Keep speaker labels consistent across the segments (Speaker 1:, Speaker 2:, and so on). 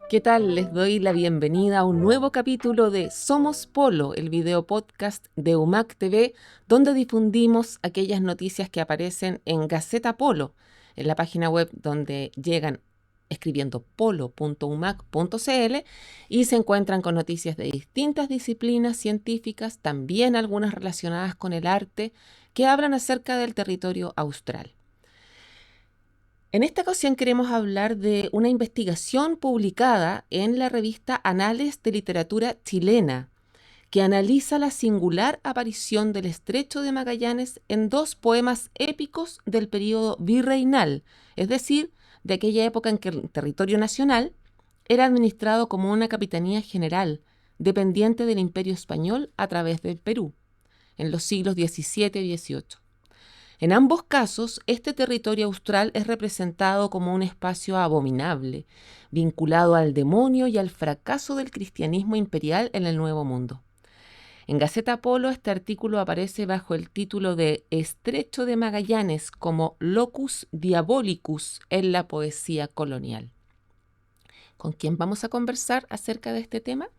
Speaker 1: ¿Qué tal? Les doy la bienvenida a un nuevo capítulo de Somos Polo, el video podcast de UMAC TV, donde difundimos aquellas noticias que aparecen en Gaceta Polo, en la página web donde llegan escribiendo polo.umac.cl y se encuentran con noticias de distintas disciplinas científicas, también algunas relacionadas con el arte, que hablan acerca del territorio austral. En esta ocasión queremos hablar de una investigación publicada en la revista Anales de Literatura Chilena, que analiza la singular aparición del Estrecho de Magallanes en dos poemas épicos del período virreinal, es decir, de aquella época en que el territorio nacional era administrado como una capitanía general, dependiente del Imperio Español a través del Perú, en los siglos XVII y XVIII. En ambos casos, este territorio austral es representado como un espacio abominable, vinculado al demonio y al fracaso del cristianismo imperial en el Nuevo Mundo. En Gaceta Polo este artículo aparece bajo el título de Estrecho de Magallanes como locus diabolicus en la poesía colonial. ¿Con quién vamos a conversar acerca de este tema?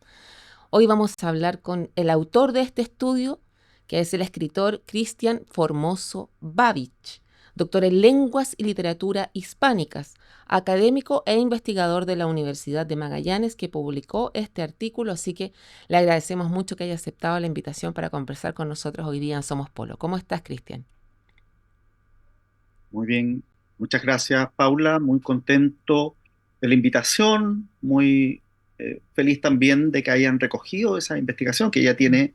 Speaker 1: Hoy vamos a hablar con el autor de este estudio, que es el escritor Cristian Formoso Babich, doctor en Lenguas y Literatura Hispánicas, académico e investigador de la Universidad de Magallanes, que publicó este artículo, así que le agradecemos mucho que haya aceptado la invitación para conversar con nosotros hoy día en Somos Polo. ¿Cómo estás, Cristian?
Speaker 2: Muy bien, muchas gracias, Paula. Muy contento de la invitación, muy feliz también de que hayan recogido esa investigación que ya tiene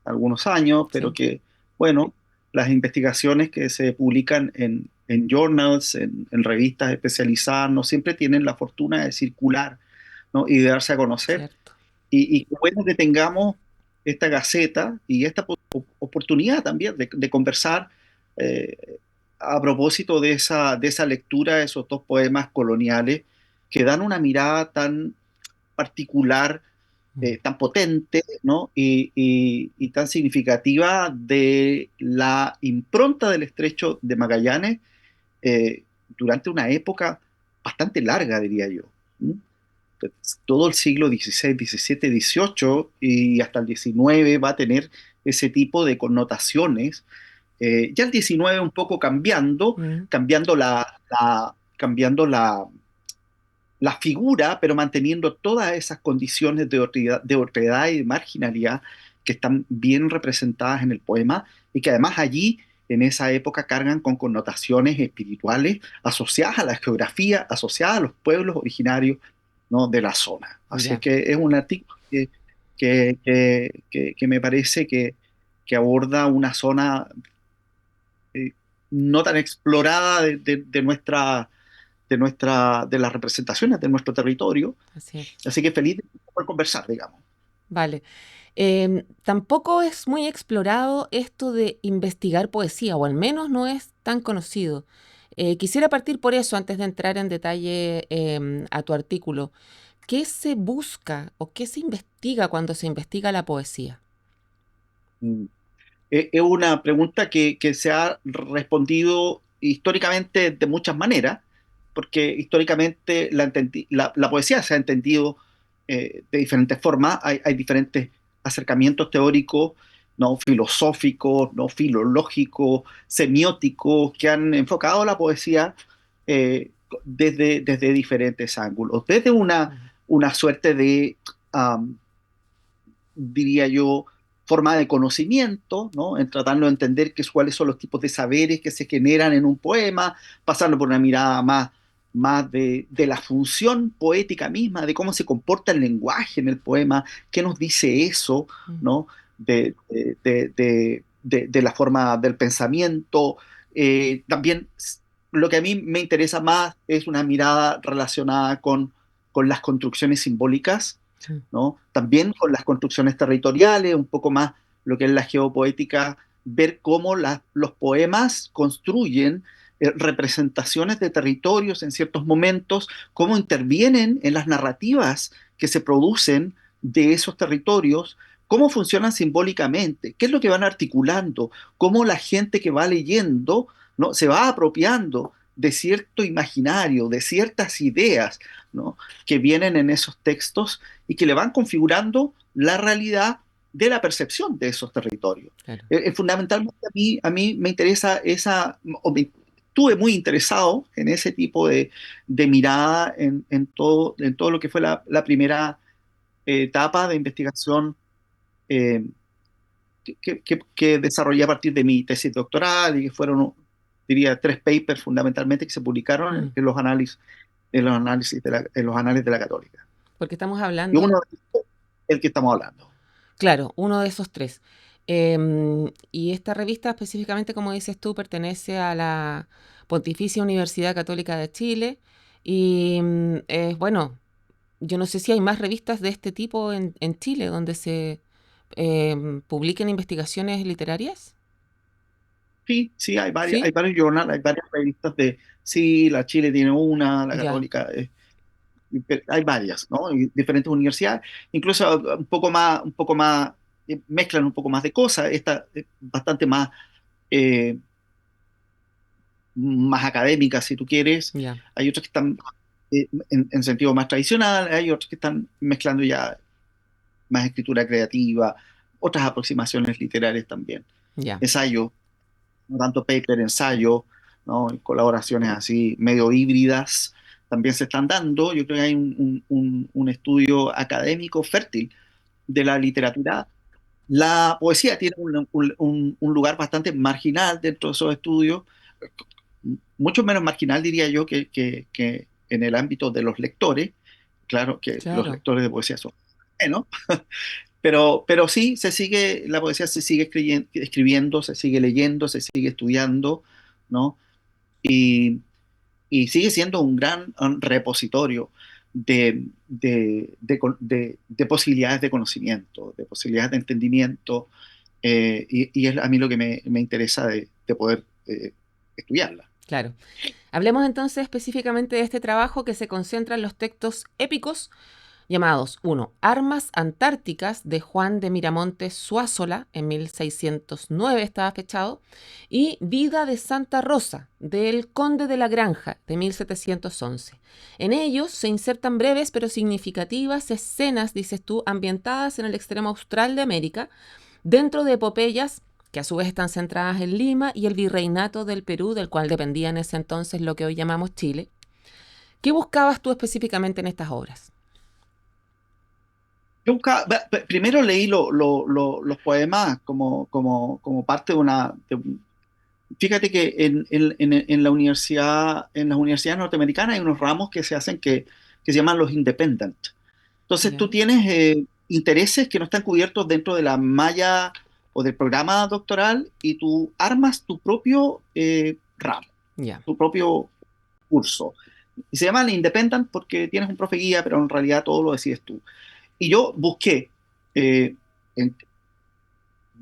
Speaker 2: algunos años, pero
Speaker 1: Sí,
Speaker 2: que, bueno, las investigaciones que se publican en journals, en revistas especializadas, no siempre tienen la fortuna de circular, ¿no? Y de darse a conocer.
Speaker 1: cierto.
Speaker 2: Y qué bueno que tengamos esta gaceta y esta oportunidad también de conversar eh, a propósito de esa lectura de esos dos poemas coloniales que dan una mirada tan particular, tan potente, ¿no? Y tan significativa de la impronta del Estrecho de Magallanes durante una época bastante larga, diría yo. ¿Mm? Todo el siglo XVI, XVII, XVIII y hasta el XIX va a tener ese tipo de connotaciones. Ya el XIX un poco cambiando,
Speaker 1: Mm,
Speaker 2: cambiando la figura, pero manteniendo todas esas condiciones de otredad y de marginalidad que están bien representadas en el poema y que además allí, en esa época, cargan con connotaciones espirituales asociadas a la geografía, asociadas a los pueblos originarios, ¿no? De la zona. Así es
Speaker 1: ya.
Speaker 2: que es un artículo que me parece que aborda una zona eh, no tan explorada de las representaciones de nuestro territorio.
Speaker 1: Así es.
Speaker 2: Así que feliz de poder conversar, digamos.
Speaker 1: Vale. Tampoco es muy explorado esto de investigar poesía, o al menos no es tan conocido. Quisiera partir por eso antes de entrar en detalle a tu artículo. ¿Qué se busca o qué se investiga cuando se investiga la poesía?
Speaker 2: Mm. Es una pregunta que se ha respondido históricamente de muchas maneras, porque históricamente la poesía se ha entendido de diferentes formas. Hay diferentes acercamientos teóricos, no filosóficos, no filológicos, semióticos, que han enfocado la poesía desde diferentes ángulos. Desde
Speaker 1: Mm,
Speaker 2: una suerte de, diría yo, forma de conocimiento, ¿no? En tratando de entender cuáles son los tipos de saberes que se generan en un poema, pasando por una mirada más de la función poética misma, de cómo se comporta el lenguaje en el poema, qué nos dice eso,
Speaker 1: mm,
Speaker 2: ¿no? De la forma del pensamiento. También lo que a mí me interesa más es una mirada relacionada con las construcciones simbólicas,
Speaker 1: mm,
Speaker 2: ¿no? También con las construcciones territoriales, un poco más lo que es la geopoética, ver cómo los poemas construyen representaciones de territorios en ciertos momentos, cómo intervienen en las narrativas que se producen de esos territorios, cómo funcionan simbólicamente, qué es lo que van articulando, cómo la gente que va leyendo, ¿no? se va apropiando de cierto imaginario, de ciertas ideas, ¿no? que vienen en esos textos y que le van configurando la realidad de la percepción de esos territorios.
Speaker 1: Claro.
Speaker 2: Fundamentalmente a mí me interesa estuve muy interesado en ese tipo de mirada en todo lo que fue la primera etapa de investigación eh, que desarrollé a partir de mi tesis doctoral y que fueron, diría, 3 papers fundamentalmente que se publicaron
Speaker 1: Mm.
Speaker 2: en los análisis en los anales de la Católica.
Speaker 1: Porque estamos
Speaker 2: Y
Speaker 1: hablando,
Speaker 2: uno es el que estamos hablando.
Speaker 1: claro, uno de esos tres. Y esta revista específicamente, como dices tú, pertenece a la Pontificia Universidad Católica de Chile. Y bueno, yo no sé si hay más revistas de este tipo en Chile donde se publiquen investigaciones literarias.
Speaker 2: Sí, sí, hay
Speaker 1: ¿Sí?
Speaker 2: varios journals, hay varias revistas sí, la Chile tiene una, la
Speaker 1: Ya,
Speaker 2: Católica, hay varias, ¿no? Y diferentes universidades, incluso un poco más, mezclan un poco más de cosas, esta es bastante más, eh, más académica, si tú quieres,
Speaker 1: ya,
Speaker 2: hay otras que están en sentido más tradicional, hay otras que están mezclando ya más escritura creativa, otras aproximaciones literarias también,
Speaker 1: ya,
Speaker 2: ensayo, no tanto paper, ensayo, ¿no? Y colaboraciones así medio híbridas también se están dando. Yo creo que hay un estudio académico fértil de la literatura. La poesía tiene un lugar bastante marginal dentro de esos estudios, mucho menos marginal diría yo que en el ámbito de los lectores. Claro que los
Speaker 1: claro,
Speaker 2: lectores de poesía son menos, pero sí, la poesía se sigue escribiendo, se sigue leyendo, se sigue estudiando, ¿no? Y, y sigue siendo un gran repositorio de posibilidades de conocimiento, de posibilidades de entendimiento, y es a mí lo que me interesa de poder estudiarla.
Speaker 1: claro. Hablemos entonces específicamente de este trabajo que se concentra en los textos épicos llamados uno Armas Antárticas de Juan de Miramontes Suázola, en 1609 estaba fechado, y Vida de Santa Rosa, del Conde de la Granja, de 1711. En ellos se insertan breves pero significativas escenas, dices tú, ambientadas en el extremo austral de América, dentro de epopeyas que a su vez están centradas en Lima y el virreinato del Perú, del cual dependía en ese entonces lo que hoy llamamos Chile. ¿Qué buscabas tú específicamente en estas obras?
Speaker 2: Primero leí los poemas como parte de fíjate que en las universidades norteamericanas hay unos ramos que se hacen que se llaman los independent. Entonces tú
Speaker 1: Ya,
Speaker 2: tienes intereses que no están cubiertos dentro de la malla o del programa doctoral y tú armas tu propio ramo,
Speaker 1: ya,
Speaker 2: tu propio curso. Y se llaman independent porque tienes un profe guía, pero en realidad todo lo decides tú. Y yo busqué, eh, en-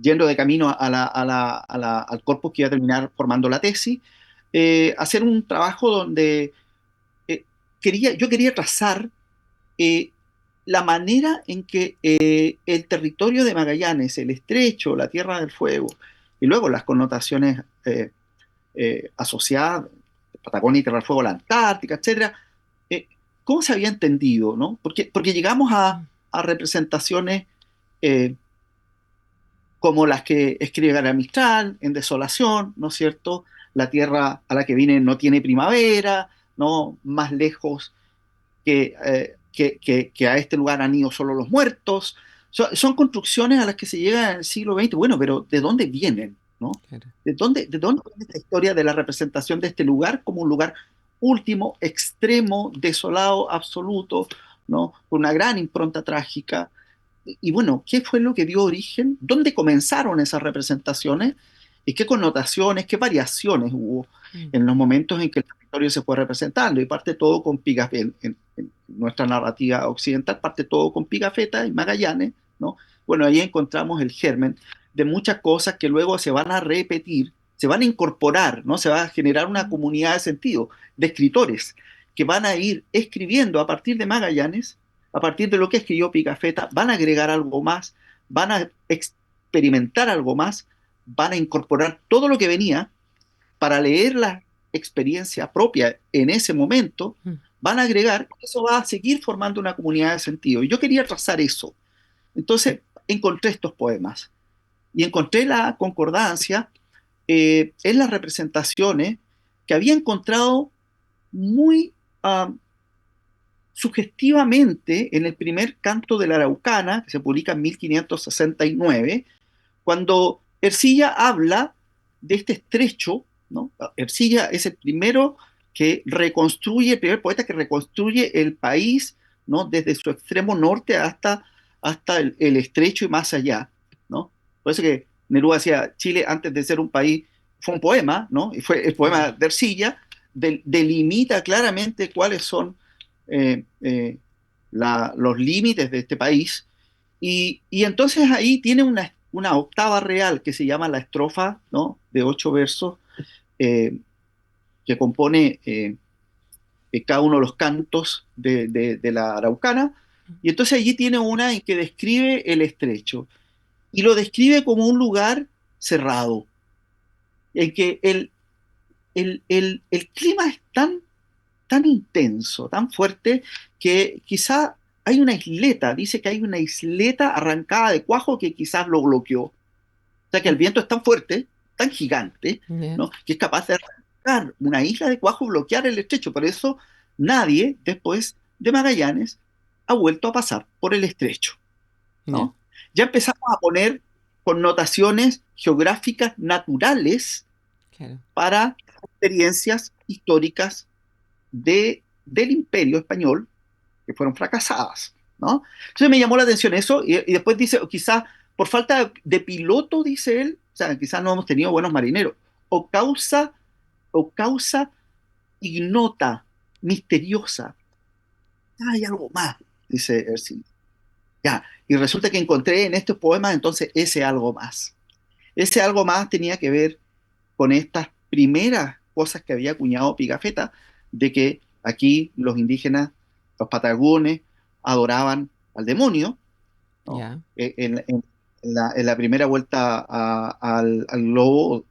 Speaker 2: yendo de camino al corpus que iba a terminar formando la tesis, hacer un trabajo donde eh, yo quería trazar eh, la manera en que el territorio de Magallanes, el estrecho, la Tierra del Fuego, y luego las connotaciones asociadas, Patagonia y Tierra del Fuego, la Antártica, etcétera, eh, ¿cómo se había entendido, ¿no? Porque llegamos a representaciones eh, como las que escribe Gabriel Mistral en Desolación, ¿no es cierto? La tierra a la que viene no tiene primavera, ¿no? Más lejos que a este lugar han ido solo los muertos. Son construcciones a las que se llega en el siglo XX. Bueno, pero ¿de dónde vienen? ¿No?
Speaker 1: claro.
Speaker 2: ¿De dónde viene esta historia de la representación de este lugar como un lugar último, extremo, desolado, absoluto, ¿no? Con una gran impronta trágica? Y bueno, ¿qué fue lo que dio origen? ¿Dónde comenzaron esas representaciones? ¿Y qué connotaciones, qué variaciones hubo
Speaker 1: Mm,
Speaker 2: en los momentos en que el territorio se fue representando? Y parte todo con Pigafetta, en nuestra narrativa occidental, parte todo con Pigafetta y Magallanes, ¿no? Bueno, ahí encontramos el germen de muchas cosas que luego se van a repetir, se van a incorporar, ¿no? Se va a generar una
Speaker 1: mm,
Speaker 2: comunidad de sentido, de escritores que van a ir escribiendo a partir de Magallanes, a partir de lo que escribió Pigafetta, van a agregar algo más, van a experimentar algo más, van a incorporar todo lo que venía para leer la experiencia propia en ese momento,
Speaker 1: mm,
Speaker 2: van a agregar, eso va a seguir formando una comunidad de sentido. Y yo quería trazar eso. Entonces encontré estos poemas y encontré la concordancia en las representaciones que había encontrado muy sugestivamente en el primer canto de la Araucana, que se publica en 1569, cuando Ercilla habla de este estrecho, ¿no? Ercilla es el primero que reconstruye, el primer poeta que reconstruye el país, ¿no? Desde su extremo norte hasta el estrecho y más allá, ¿no? Por eso que Neruda decía, Chile antes de ser un país fue un poema, ¿no? Y fue el
Speaker 1: claro.
Speaker 2: poema de Ercilla, delimita claramente cuáles son eh, eh, los límites de este país y entonces ahí tiene una octava real que se llama la estrofa, ¿no? De 8 versos eh, que compone cada uno de los cantos de la Araucana. Y entonces allí tiene una en que describe el estrecho y lo describe como un lugar cerrado, en que el clima es tan intenso, tan fuerte, que quizá hay una isleta, dice que hay una isleta arrancada de cuajo que quizás lo bloqueó. O sea que el viento es tan fuerte, tan gigante,
Speaker 1: Ya,
Speaker 2: ¿no? Que es capaz de arrancar una isla de cuajo, bloquear el estrecho. Por eso nadie después de Magallanes ha vuelto a pasar por el estrecho,
Speaker 1: ya,
Speaker 2: ¿no? Ya empezamos a poner connotaciones geográficas naturales
Speaker 1: claro.
Speaker 2: para experiencias históricas del imperio español que fueron fracasadas, ¿no? Entonces me llamó la atención eso y después dice, quizás por falta de piloto, dice él, o sea, quizás no hemos tenido buenos marineros, o causa ignota, misteriosa. Hay algo más, dice Ercilla. Ya, y resulta que encontré en estos poemas entonces ese algo más. Ese algo más tenía que ver con estas primeras cosas que había acuñado Pigafetta, de que aquí los indígenas, los patagones, adoraban al demonio, ¿no?
Speaker 1: Ya,
Speaker 2: En la primera vuelta al globo,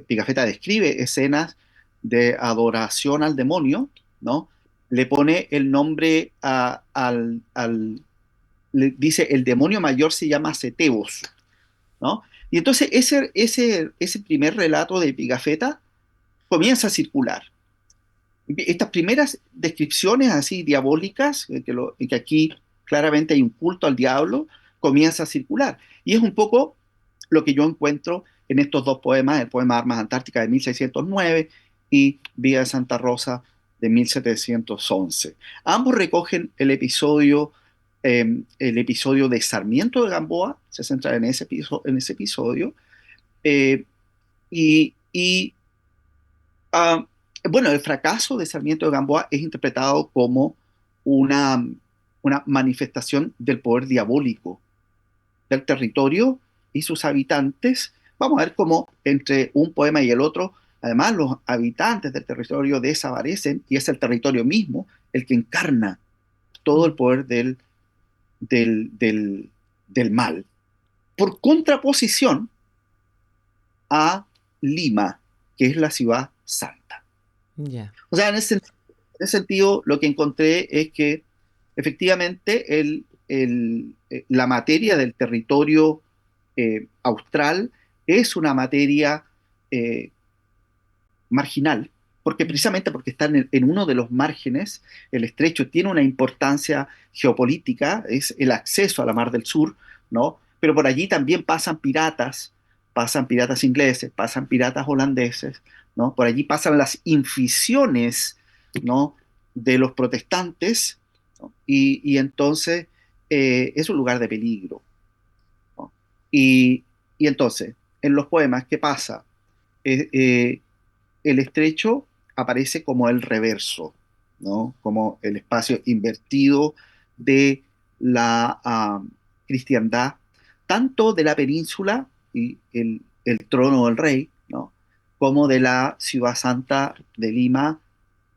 Speaker 2: Pigafetta describe escenas de adoración al demonio, ¿no? Le pone el nombre le dice el demonio mayor se llama Setebos, ¿no? Y entonces ese primer relato de Pigafetta comienza a circular. Estas primeras descripciones así diabólicas, que aquí claramente hay un culto al diablo, comienza a circular. Y es un poco lo que yo encuentro en estos dos poemas, el poema Armas Antárticas de 1609 y Vía de Santa Rosa de 1711. Ambos recogen el episodio de Sarmiento de Gamboa, se centra en ese episodio, eh, y Ah, bueno, el fracaso de Sarmiento de Gamboa es interpretado como una, una manifestación del poder diabólico del territorio y sus habitantes. Vamos a ver cómo entre un poema y el otro, además los habitantes del territorio desaparecen y es el territorio mismo el que encarna todo el
Speaker 1: mm,
Speaker 2: poder del, del, del mal. Por contraposición a Lima, que es la ciudad santa.
Speaker 1: ya,
Speaker 2: O sea, en ese sentido, lo que encontré es que efectivamente la materia del territorio austral es una materia eh, marginal, porque
Speaker 1: mm,
Speaker 2: precisamente porque está en uno de los márgenes, el estrecho tiene una importancia geopolítica, es el acceso a la Mar del Sur, ¿no? Pero por allí también pasan piratas ingleses, pasan piratas holandeses, ¿no? Por allí pasan las inficiones, ¿no? De los protestantes, ¿no? Y entonces es un lugar de peligro, ¿no? Y entonces, en los poemas, ¿qué pasa? Eh, eh, el estrecho aparece como el reverso, ¿no? Como el espacio invertido de la cristiandad, tanto de la península y el trono del rey, ¿no? Como de la ciudad santa de Lima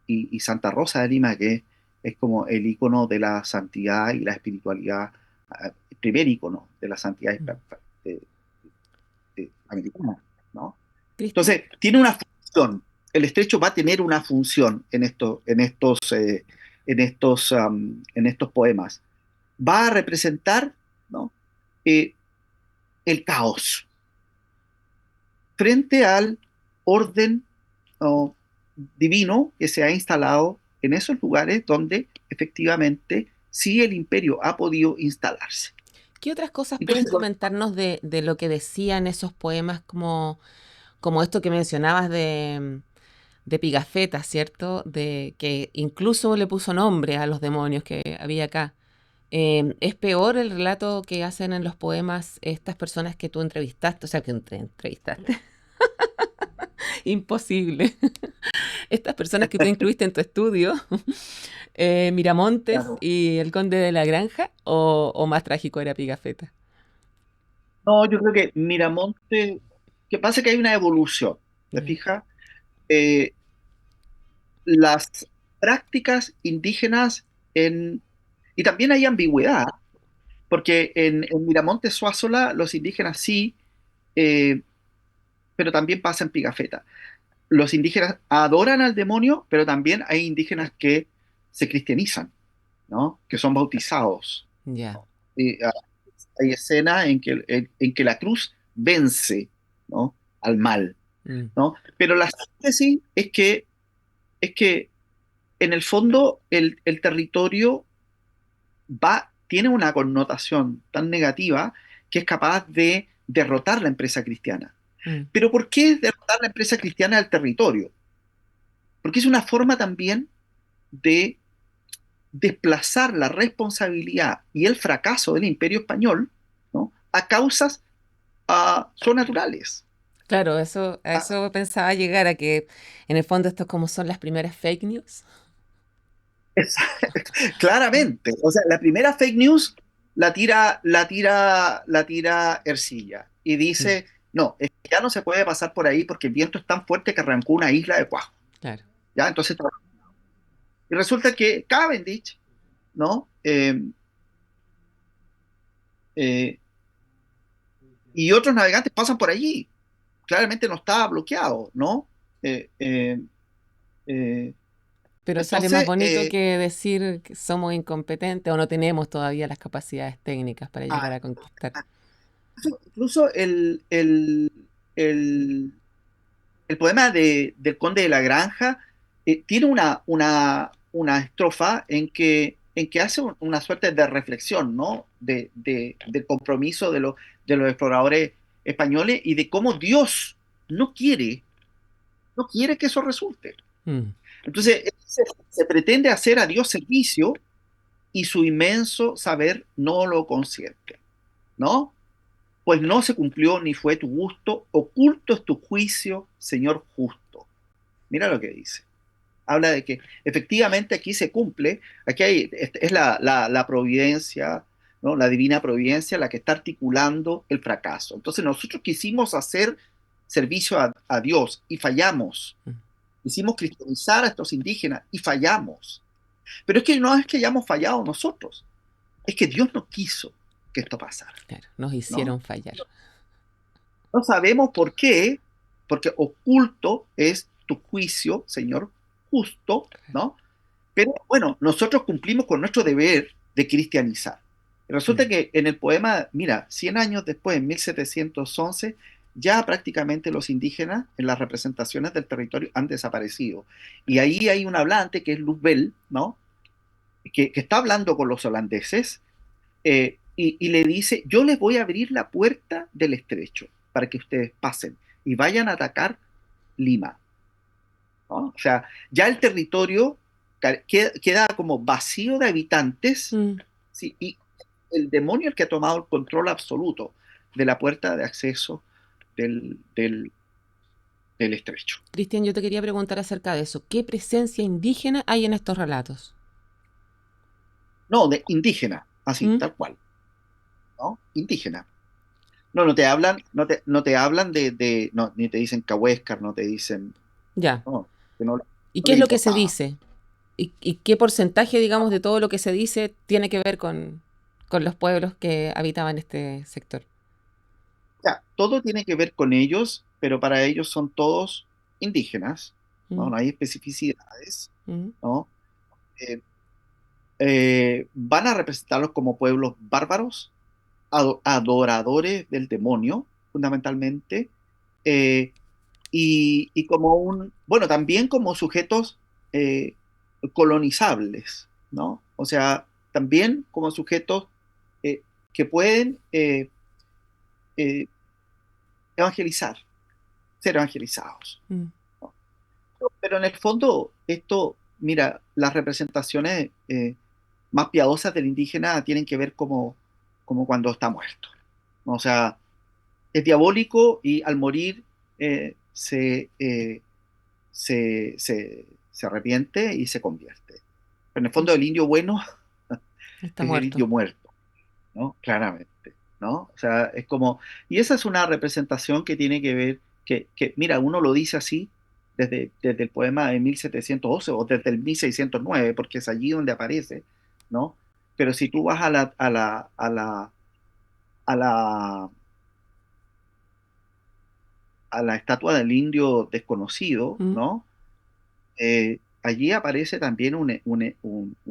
Speaker 2: y Santa Rosa de Lima, que es como el icono de la santidad y la espiritualidad el primer ícono de la santidad
Speaker 1: Mm.
Speaker 2: eh, americana, ¿no?
Speaker 1: Cristian,
Speaker 2: Entonces, tiene una función. El estrecho va a tener una función en estos poemas. Va a representar, ¿no? Eh, el caos frente al orden, ¿no? divino que se ha instalado en esos lugares donde efectivamente sí el imperio ha podido instalarse.
Speaker 1: ¿qué otras cosas puedes
Speaker 2: Entonces,
Speaker 1: comentarnos de lo que decían esos poemas como esto que mencionabas de Pigafetta, ¿cierto? De que incluso le puso nombre a los demonios que había acá. ¿Es peor el relato que hacen en los poemas estas personas que tú entrevistaste? O sea, que entrevistaste. Imposible. Estas personas que tú incluiste en tu estudio, Miramontes
Speaker 2: claro,
Speaker 1: y el Conde de la Granja, o más trágico era Pigafetta.
Speaker 2: no, yo creo que Miramonte, que pasa que hay una evolución, ¿te
Speaker 1: Ya.
Speaker 2: fijas? Eh, las prácticas indígenas y también hay ambigüedad, porque en Miramonte Suazola los indígenas sí, eh, pero también pasa en Pigafetta. Los indígenas adoran al demonio, pero también hay indígenas que se cristianizan, ¿no? Que son bautizados.
Speaker 1: Ya.
Speaker 2: Y, hay escenas en que la cruz vence, ¿no? al mal,
Speaker 1: Mm.
Speaker 2: ¿no? Pero la síntesis es que en el fondo el territorio tiene una connotación tan negativa que es capaz de derrotar la empresa cristiana.
Speaker 1: Mm.
Speaker 2: Pero ¿por qué derrotar la empresa cristiana al territorio? Porque es una forma también de desplazar la responsabilidad y el fracaso del imperio español, ¿no? a causas son naturales.
Speaker 1: Claro, a
Speaker 2: Ah,
Speaker 1: eso pensaba llegar, a que en el fondo esto como son las primeras fake news.
Speaker 2: es- claramente. O sea, la primera fake news la tira Ercilla y
Speaker 1: Mm.
Speaker 2: dice, no, es que ya no se puede pasar por ahí porque el viento es tan fuerte que arrancó una isla de Cuajo.
Speaker 1: Claro.
Speaker 2: ¿Ya? Entonces, y resulta que Cavendish, ¿no? Eh, y otros navegantes pasan por allí. Claramente no estaba bloqueado, ¿no? Eh, eh, eh,
Speaker 1: Pero sale más
Speaker 2: entonces,
Speaker 1: bonito que decir que somos incompetentes o no tenemos todavía las capacidades técnicas para llegar a conquistar.
Speaker 2: incluso el, el poema del Conde de la Granja tiene una estrofa en que hace una suerte de reflexión, ¿no? Del compromiso de los exploradores españoles y de cómo Dios no quiere, no quiere que eso resulte.
Speaker 1: Mm.
Speaker 2: Entonces, se pretende hacer a Dios servicio y su inmenso saber no lo consiente, ¿no? Pues no se cumplió ni fue tu gusto, oculto es tu juicio, Señor justo. Mira lo que dice. Habla de que efectivamente aquí se cumple, aquí es la providencia, ¿no? La divina providencia la que está articulando el fracaso. Entonces nosotros quisimos hacer servicio a Dios y fallamos.
Speaker 1: Mm.
Speaker 2: Quisimos cristianizar a estos indígenas y fallamos. Pero es que no es que hayamos fallado nosotros, es que Dios no quiso que esto pasara,
Speaker 1: Claro, nos
Speaker 2: ¿no?
Speaker 1: hicieron fallar.
Speaker 2: No sabemos por qué, porque oculto es tu juicio, Señor, justo, ¿no? Pero bueno, nosotros cumplimos con nuestro deber de cristianizar. Resulta
Speaker 1: Mm.
Speaker 2: que en el poema, mira, 100 años después, en 1711, ya prácticamente los indígenas en las representaciones del territorio han desaparecido. Y ahí hay un hablante que es Luzbel, ¿no? Que está hablando con los holandeses y le dice, yo les voy a abrir la puerta del estrecho para que ustedes pasen y vayan a atacar Lima, ¿no? O sea, ya el territorio queda como vacío de habitantes,
Speaker 1: Mm.
Speaker 2: ¿sí? Y el demonio es el que ha tomado el control absoluto de la puerta de acceso del estrecho.
Speaker 1: Cristian, yo te quería preguntar acerca de eso. ¿Qué presencia indígena hay en estos relatos?
Speaker 2: No, de indígena, así,
Speaker 1: Mm.
Speaker 2: tal cual, ¿no? Indígena. No, no te hablan no, ni te dicen Cahuéscar, no te dicen,
Speaker 1: Ya.
Speaker 2: no, que no,
Speaker 1: ¿Y
Speaker 2: no
Speaker 1: qué
Speaker 2: le
Speaker 1: es lo que se
Speaker 2: importaba.
Speaker 1: dice? ¿Y qué porcentaje, digamos, de todo lo que se dice tiene que ver con con los pueblos que habitaban este sector.
Speaker 2: Ya, todo tiene que ver con ellos, pero para ellos son todos indígenas, ¿no?
Speaker 1: Mm,
Speaker 2: No hay especificidades,
Speaker 1: mm,
Speaker 2: ¿no? Eh, Van a representarlos como pueblos bárbaros, adoradores del demonio, fundamentalmente, eh, y como bueno, también como sujetos eh, colonizables, ¿no? O sea, también como sujetos eh, que pueden eh, evangelizar, ser evangelizados,
Speaker 1: mm.
Speaker 2: ¿no? Pero en el fondo, esto, mira, las representaciones más piadosas del indígena tienen que ver como cuando está muerto, ¿no? O sea, es diabólico y al morir se arrepiente y se convierte. Pero en el fondo el indio bueno
Speaker 1: Está
Speaker 2: es el
Speaker 1: muerto.
Speaker 2: indio muerto, ¿no? Claramente, ¿no? O sea, es como, y esa es una representación que tiene que ver, mira, uno lo dice así desde el poema de 1711 o desde el 1609 porque es allí donde aparece, ¿no? Pero si tú vas a la, a la estatua del indio desconocido,
Speaker 1: Mm,
Speaker 2: ¿no? Allí aparece también un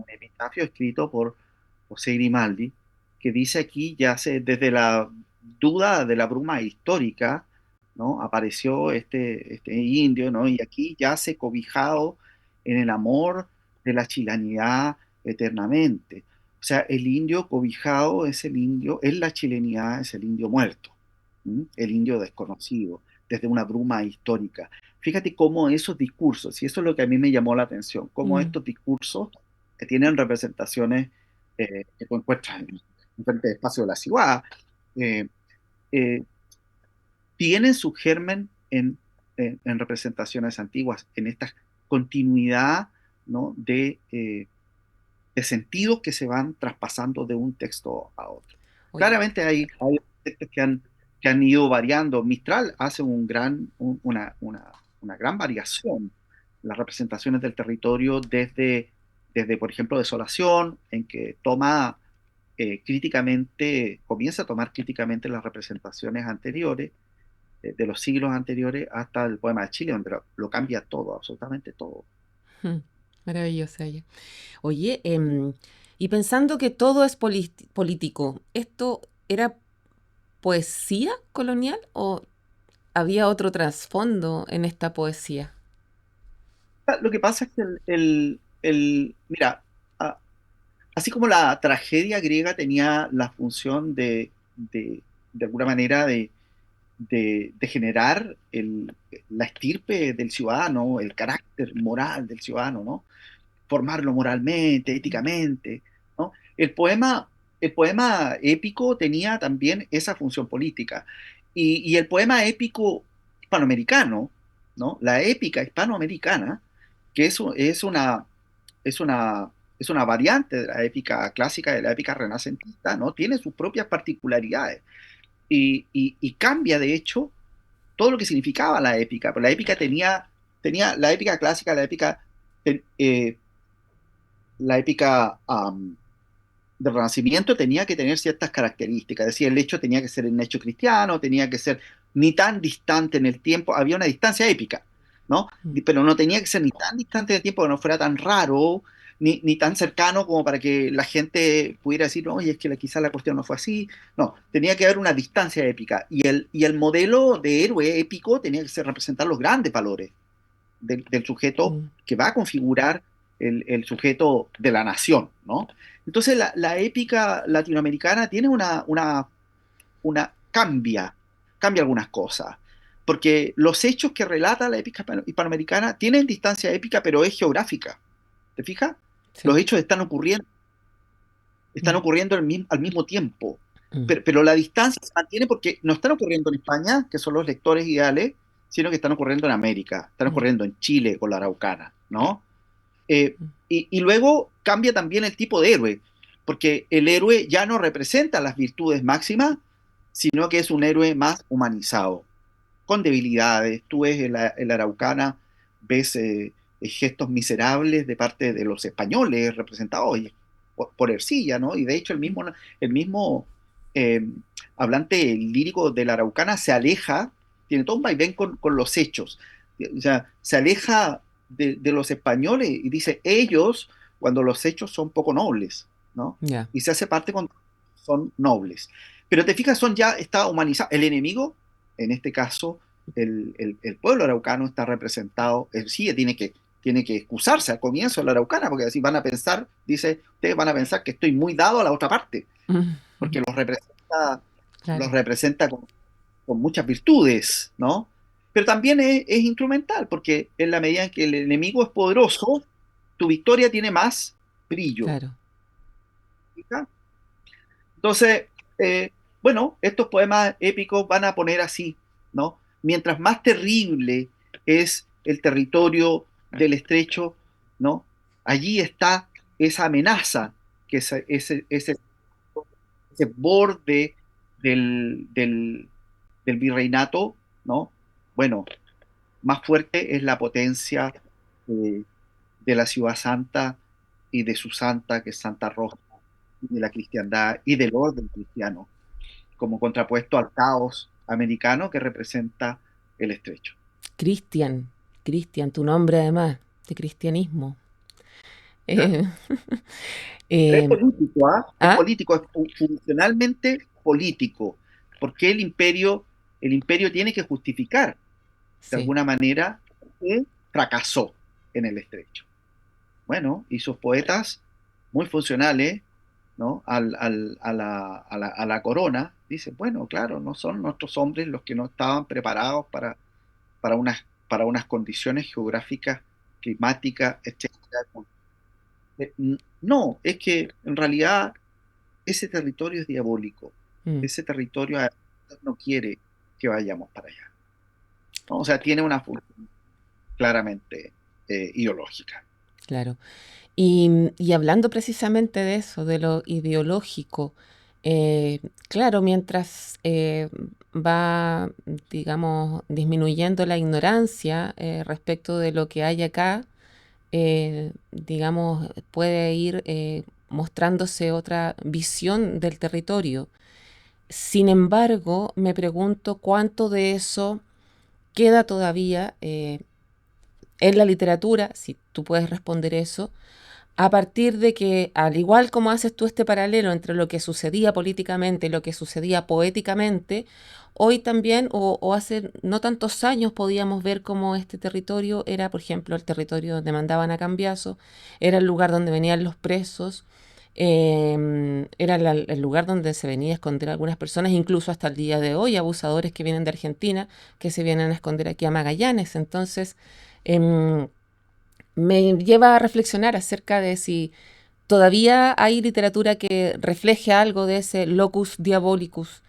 Speaker 2: epitafio escrito por José Grimaldi, que dice aquí, desde la duda de la bruma histórica, ¿no? Apareció este indio, ¿no? Y aquí yace cobijado en el amor de la chilenidad eternamente. O sea, el indio cobijado es el indio, en la chilenidad es el indio muerto, ¿m? El indio desconocido, desde una bruma histórica. Fíjate cómo esos discursos, y eso es lo que a mí me llamó la atención, cómo
Speaker 1: mm.
Speaker 2: estos discursos que tienen representaciones que tú encuentras en diferentes espacios de la ciudad, eh, eh, tienen su germen en representaciones antiguas, en esta continuidad, ¿no? De sentidos que se van traspasando de un texto a otro.
Speaker 1: Oye,
Speaker 2: Claramente hay textos que han ido variando. Mistral hace una gran variación en las representaciones del territorio desde, por ejemplo, Desolación, en que comienza a tomar críticamente las representaciones anteriores, de los siglos anteriores, hasta el poema de Chile, donde lo cambia todo, absolutamente todo.
Speaker 1: mm, maravillosa ella. Oye, y pensando que todo es político, ¿esto era poesía colonial o había otro trasfondo en esta poesía?
Speaker 2: Lo que pasa es que mira, a- así como la tragedia griega tenía la función de alguna manera de generar la estirpe del ciudadano, el carácter moral del ciudadano, ¿no? Formarlo moralmente, éticamente, ¿no? El poema épico tenía también esa función política. Y el poema épico hispanoamericano, ¿no? La épica hispanoamericana, que es una, es una variante de la épica clásica, de la épica renacentista, ¿no? Tiene sus propias particularidades y cambia, de hecho, todo lo que significaba la épica. Pero la épica tenía la épica clásica, eh, la épica del Renacimiento tenía que tener ciertas características. Es decir, el hecho tenía que ser un hecho cristiano, tenía que ser ni tan distante en el tiempo, había una distancia épica, ¿no?
Speaker 1: Mm,
Speaker 2: Pero no tenía que ser ni tan distante en el tiempo que no fuera tan raro, ni tan cercano como para que la gente pudiera decir, oye, es que quizás la cuestión no fue así. No, tenía que haber una distancia épica. Y el modelo de héroe épico tenía que ser representar los grandes valores del sujeto
Speaker 1: mm.
Speaker 2: que va a configurar el sujeto de la nación, ¿no? Entonces la épica latinoamericana tiene cambia algunas cosas, porque los hechos que relata la épica hispanoamericana tienen distancia épica, pero es geográfica, ¿te fijas?
Speaker 1: Sí.
Speaker 2: Los hechos están
Speaker 1: Mm,
Speaker 2: ocurriendo al mismo tiempo,
Speaker 1: mm,
Speaker 2: pero la distancia se mantiene porque no están ocurriendo en España, que son los lectores ideales, sino que están ocurriendo en América, están
Speaker 1: mm,
Speaker 2: ocurriendo en Chile con la Araucana, ¿no? Eh,
Speaker 1: mm,
Speaker 2: y luego cambia también el tipo de héroe, porque el héroe ya no representa las virtudes máximas, sino que es un héroe más humanizado, con debilidades. Tú ves en la Araucana, ves gestos miserables de parte de los españoles representados, por Ercilla, ¿no? Y de hecho el mismo eh, hablante lírico de la Araucana se aleja, tiene todo un vaivén con los hechos, o sea, se aleja de los españoles y dice ellos cuando los hechos son poco nobles, ¿no?
Speaker 1: Ya.
Speaker 2: Y se hace parte cuando son nobles. Pero te fijas, está humanizado. El enemigo, en este caso, el pueblo araucano está representado, sí, tiene que excusarse al comienzo de la araucana, porque así van a pensar, dice, ustedes van a pensar que estoy muy dado a la otra parte, porque los
Speaker 1: Claro,
Speaker 2: representa con muchas virtudes, ¿no? Pero también es instrumental, porque en la medida en que el enemigo es poderoso, tu victoria tiene más brillo.
Speaker 1: claro.
Speaker 2: ¿Fija? Entonces, bueno, estos poemas épicos van a poner así, ¿no? Mientras más terrible es el territorio del estrecho, ¿no? Allí está esa amenaza, que es ese borde del virreinato, ¿no? Bueno, más fuerte es la potencia eh, de la ciudad santa y de su santa, que es Santa Rosa, y de la cristiandad y del orden cristiano, como contrapuesto al caos americano que representa el estrecho.
Speaker 1: Cristian, Cristian, tu nombre además, de cristianismo.
Speaker 2: ¿Ah?
Speaker 1: Eh,
Speaker 2: Pero es
Speaker 1: eh,
Speaker 2: político, ¿ah? Es
Speaker 1: ¿Ah?
Speaker 2: político, es funcionalmente político, porque el imperio tiene que justificar de
Speaker 1: Sí,
Speaker 2: alguna manera que fracasó en el estrecho. Bueno, y sus poetas muy funcionales, ¿no? A la corona, dicen, bueno, claro, no son nuestros hombres los que no estaban preparados para unas condiciones geográficas, climáticas, etcétera. No, es que en realidad ese territorio es diabólico.
Speaker 1: mm,
Speaker 2: Ese territorio no quiere que vayamos para allá, ¿no? O sea, tiene una función claramente ideológica.
Speaker 1: claro. Y hablando precisamente de eso, de lo ideológico, claro, mientras va, digamos, disminuyendo la ignorancia respecto de lo que hay acá, digamos, puede ir mostrándose otra visión del territorio. Sin embargo, me pregunto cuánto de eso queda todavía en la literatura, si tú puedes responder eso, a partir de que, al igual como haces tú este paralelo entre lo que sucedía políticamente y lo que sucedía poéticamente, hoy también, o hace no tantos años, podíamos ver cómo este territorio era, por ejemplo, el territorio donde mandaban a Cambiaso, era el lugar donde venían los presos, era el lugar donde se venía a esconder a algunas personas, incluso hasta el día de hoy, abusadores que vienen de Argentina, que se vienen a esconder aquí a Magallanes. Entonces, em, me lleva a reflexionar acerca de si todavía hay literatura que refleje algo de ese locus diabolicus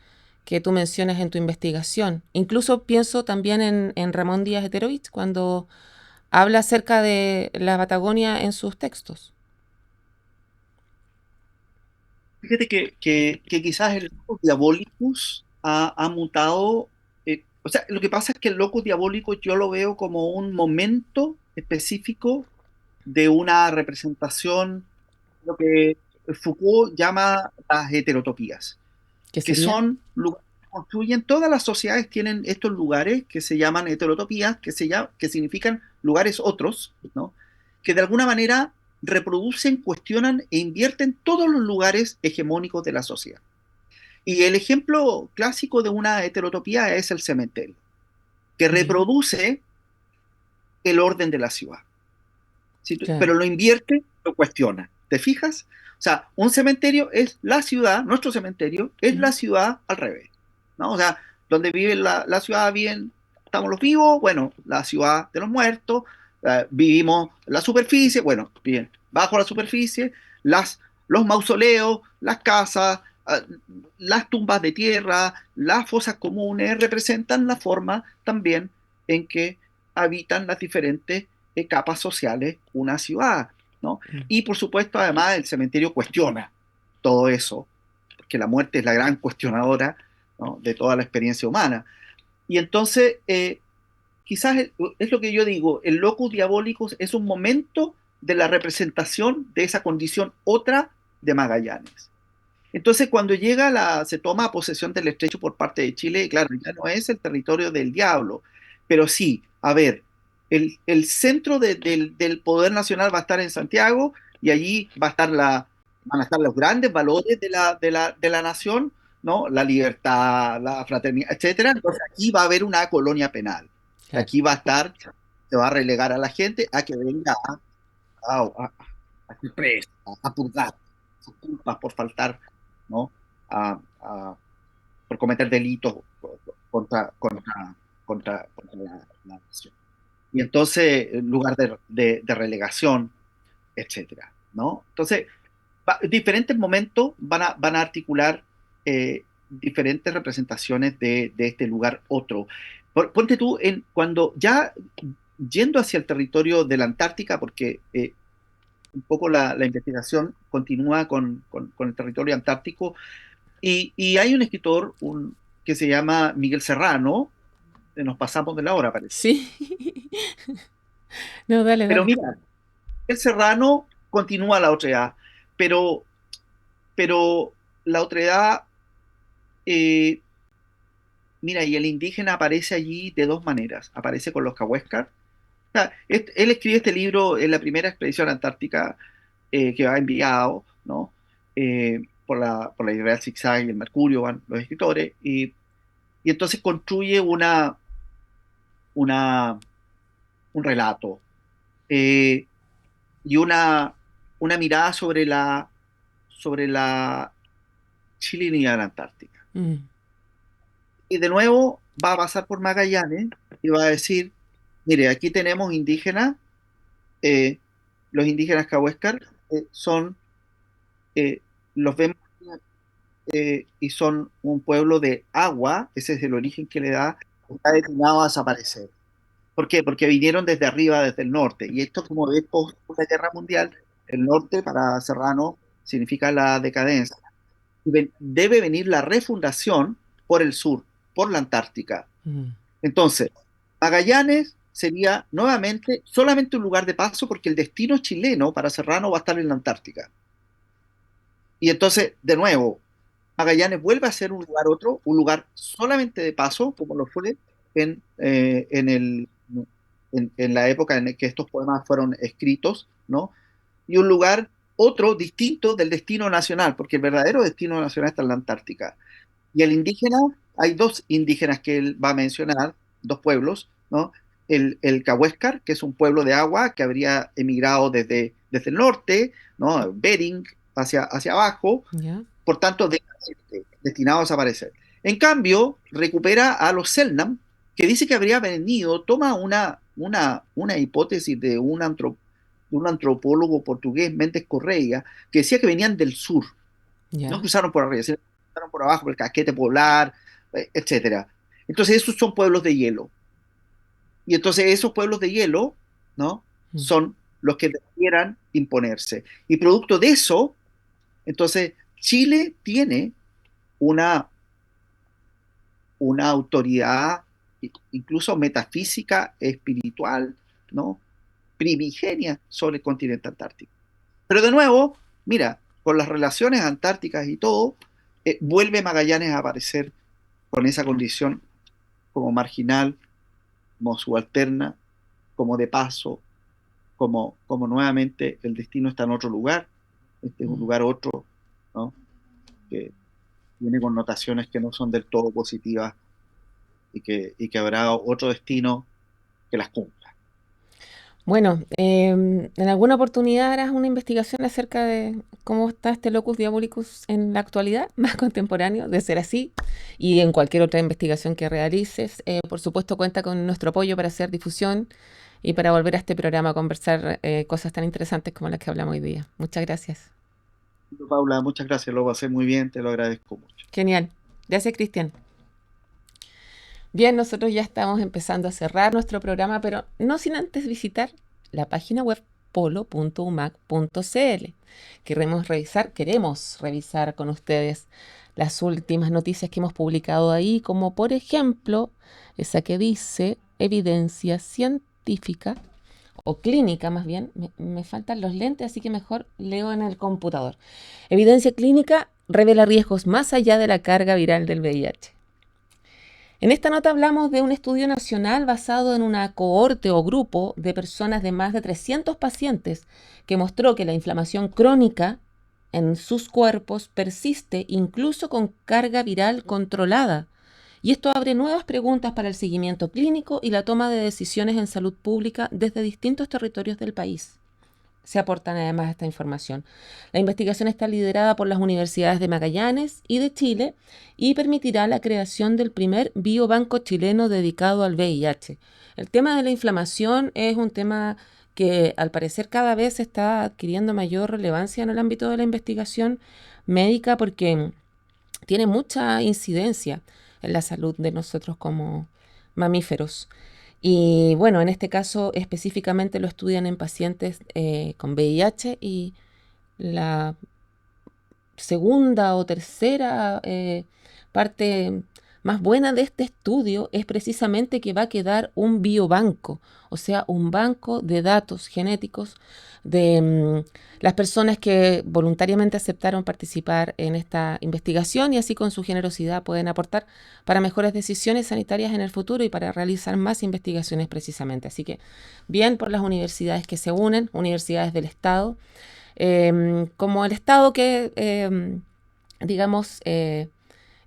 Speaker 1: que tú mencionas en tu investigación. Incluso pienso también en Ramón Díaz Heterovich cuando habla acerca de la Patagonia en sus textos.
Speaker 2: Fíjate que quizás el locus diabolicus ha mutado. O sea, lo que pasa es que el locus diabolicus yo lo veo como un momento específico de una representación, lo que Foucault llama las heterotopías,
Speaker 1: ¿Qué
Speaker 2: que
Speaker 1: sería?
Speaker 2: son lugares que construyen, todas las sociedades tienen estos lugares que se llaman heterotopías, que significan lugares otros, ¿no? Que de alguna manera reproducen, cuestionan e invierten todos los lugares hegemónicos de la sociedad. Y el ejemplo clásico de una heterotopía es el cementerio, que
Speaker 1: Ya,
Speaker 2: reproduce el orden de la ciudad.
Speaker 1: claro.
Speaker 2: Pero lo invierte, lo cuestiona. ¿Te fijas? O sea, un cementerio es la ciudad, nuestro cementerio es
Speaker 1: Mm,
Speaker 2: la ciudad al revés, ¿no? O sea, donde vive la ciudad bien, estamos los vivos, bueno, la ciudad de los muertos, vivimos la superficie, bueno, bien, bajo la superficie, los mausoleos, las casas, las tumbas de tierra, las fosas comunes representan la forma también en que habitan las diferentes capas sociales una ciudad, ¿no?
Speaker 1: mm,
Speaker 2: Y por supuesto, además, el cementerio cuestiona todo eso, porque la muerte es la gran cuestionadora, ¿no? De toda la experiencia humana. Y entonces, quizás es lo que yo digo, el locus diabolicus es un momento de la representación de esa condición otra de Magallanes. Entonces, cuando se toma posesión del estrecho por parte de Chile, claro, ya no es el territorio del diablo, pero sí, a ver, el centro del poder nacional va a estar en Santiago y allí van a estar los grandes valores de la nación, ¿no? La libertad, la fraternidad, etcétera. Entonces, aquí va a haber una colonia penal.
Speaker 1: Claro.
Speaker 2: Aquí se va a relegar a la gente a que venga a, a, a ser preso, a purgar sus culpas por faltar, ¿no? A, por cometer delitos contra la nación. Y entonces, en lugar de relegación, etcétera, ¿no? Entonces, diferentes momentos van a articular diferentes representaciones de este lugar otro. Ponte tú cuando ya yendo hacia el territorio de la Antártica, porque un poco la investigación continúa con el territorio antártico, y hay un escritor que se llama Miguel Serrano, nos pasamos de la hora, parece.
Speaker 1: Sí. No, dale,
Speaker 2: Pero
Speaker 1: dale.
Speaker 2: mira, Miguel Serrano continúa la otredad, pero, pero la otredad, eh, mira, y el indígena aparece allí de dos maneras. Aparece con los Cahuéscar. O sea, él escribe este libro en la primera expedición antártica que va enviado, ¿no? Por la editorial Zigzag y el Mercurio, van los escritores, y entonces construye una, un relato eh, y una mirada sobre la chilenidad de la Antártica.
Speaker 1: Mm.
Speaker 2: Y de nuevo va a pasar por Magallanes y va a decir, mire, aquí tenemos indígenas, eh, los indígenas Cahuéscar son, eh, los vemos y son un pueblo de agua, ese es el origen que le da, está destinado a desaparecer. ¿Por qué? Porque vinieron desde arriba, desde el norte. Y esto, como ves, post la Guerra Mundial, el norte para Serrano significa la decadencia. Debe venir la refundación por el sur, por la Antártica.
Speaker 1: Mm.
Speaker 2: Entonces, Magallanes sería nuevamente solamente un lugar de paso porque el destino chileno para Serrano va a estar en la Antártica. Y entonces, de nuevo, Magallanes vuelve a ser un lugar otro, un lugar solamente de paso, como lo fue en la época en que estos poemas fueron escritos, ¿no? Y un lugar otro distinto del destino nacional, porque el verdadero destino nacional está en la Antártica. Y el indígena, hay dos indígenas que él va a mencionar, dos pueblos, ¿no? El Cahuéscar, que es un pueblo de agua que habría emigrado desde el norte, ¿no? Bering, hacia abajo,
Speaker 1: ¿Ya?
Speaker 2: por tanto, destinado a desaparecer. En cambio, recupera a los Selknam, que dice que habría venido, toma una hipótesis de un antropólogo portugués, Mendes Correia, que decía que venían del sur, no
Speaker 1: ¿Ya?
Speaker 2: cruzaron por arriba, sino que cruzaron por abajo, por el casquete polar, etcétera. Entonces, esos son pueblos de hielo. Y entonces, esos pueblos de hielo, ¿no?
Speaker 1: Mm.
Speaker 2: Son los que debieran imponerse. Y producto de eso, entonces, Chile tiene una, una autoridad incluso metafísica, espiritual, ¿no? Primigenia sobre el continente antártico. Pero de nuevo, mira, con las relaciones antárticas y todo, vuelve Magallanes a aparecer con esa condición como marginal, como subalterna, como de paso, como nuevamente el destino está en otro lugar, este es un
Speaker 1: Mm.
Speaker 2: lugar otro, ¿no? Que tiene connotaciones que no son del todo positivas y que habrá otro destino que las cumpla.
Speaker 1: Bueno, en alguna oportunidad harás una investigación acerca de cómo está este locus diabolicus en la actualidad, más contemporáneo, de ser así, y en cualquier otra investigación que realices. Por supuesto, cuenta con nuestro apoyo para hacer difusión y para volver a este programa a conversar cosas tan interesantes como las que hablamos hoy día. Muchas gracias.
Speaker 2: Paula, muchas gracias, lo pasé muy bien, te lo agradezco mucho.
Speaker 1: Genial. Gracias, Cristian. Bien, nosotros ya estamos empezando a cerrar nuestro programa, pero no sin antes visitar la página web polo.umac.cl. Queremos revisar con ustedes las últimas noticias que hemos publicado ahí, como por ejemplo esa que dice evidencia científica o clínica más bien, me faltan los lentes, así que mejor leo en el computador. Evidencia clínica revela riesgos más allá de la carga viral del VIH. En esta nota hablamos de un estudio nacional basado en una cohorte o grupo de personas de más de 300 pacientes que mostró que la inflamación crónica en sus cuerpos persiste incluso con carga viral controlada. Y esto abre nuevas preguntas para el seguimiento clínico y la toma de decisiones en salud pública desde distintos territorios del país. Se aportan además esta información. La investigación está liderada por las universidades de Magallanes y de Chile y permitirá la creación del primer biobanco chileno dedicado al VIH. El tema de la inflamación es un tema que al parecer cada vez está adquiriendo mayor relevancia en el ámbito de la investigación médica porque tiene mucha incidencia en la salud de nosotros como mamíferos. Y bueno, en este caso específicamente lo estudian en pacientes con VIH y la segunda o tercera parte más buena de este estudio es precisamente que va a quedar un biobanco, o sea, un banco de datos genéticos de las personas que voluntariamente aceptaron participar en esta investigación y así con su generosidad pueden aportar para mejores decisiones sanitarias en el futuro y para realizar más investigaciones precisamente. Así que bien por las universidades que se unen, universidades del Estado, como el Estado que, digamos,